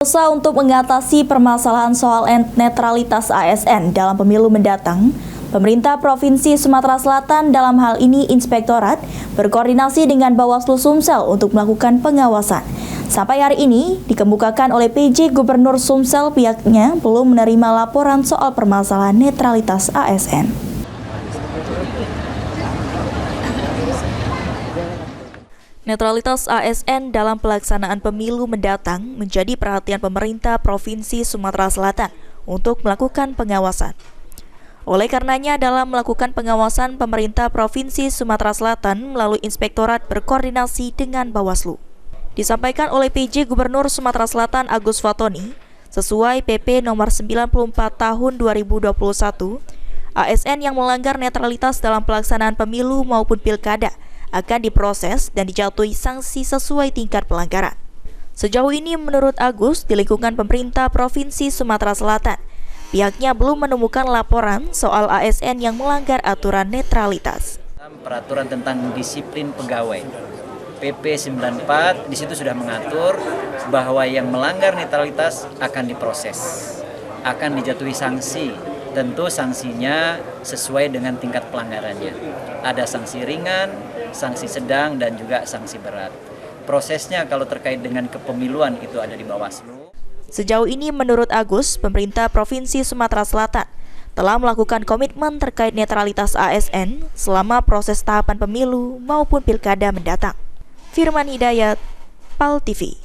Usaha untuk mengatasi permasalahan soal netralitas ASN dalam pemilu mendatang, pemerintah Provinsi Sumatera Selatan dalam hal ini Inspektorat berkoordinasi dengan Bawaslu Sumsel untuk melakukan pengawasan. Sampai hari ini dikemukakan oleh PJ Gubernur Sumsel pihaknya belum menerima laporan soal permasalahan netralitas ASN. Netralitas ASN dalam pelaksanaan pemilu mendatang menjadi perhatian pemerintah Provinsi Sumatera Selatan untuk melakukan pengawasan. Oleh karenanya, dalam melakukan pengawasan, pemerintah Provinsi Sumatera Selatan melalui Inspektorat berkoordinasi dengan Bawaslu. Disampaikan oleh PJ Gubernur Sumatera Selatan Agus Fatoni, sesuai PP nomor 94 tahun 2021, ASN yang melanggar netralitas dalam pelaksanaan pemilu maupun pilkada akan diproses dan dijatuhi sanksi sesuai tingkat pelanggaran. Sejauh ini menurut Agus, di lingkungan pemerintah Provinsi Sumatera Selatan, pihaknya belum menemukan laporan soal ASN yang melanggar aturan netralitas. Peraturan tentang disiplin pegawai PP 94 di situ sudah mengatur bahwa yang melanggar netralitas akan diproses, akan dijatuhi sanksi. Tentu sanksinya sesuai dengan tingkat pelanggarannya. Ada sanksi ringan, sanksi sedang, dan juga sanksi berat. Prosesnya kalau terkait dengan kepemiluan itu ada di Bawaslu. Sejauh ini menurut Agus, pemerintah Provinsi Sumatera Selatan telah melakukan komitmen terkait netralitas ASN selama proses tahapan pemilu maupun pilkada mendatang. Firman Hidayat, PAL TV.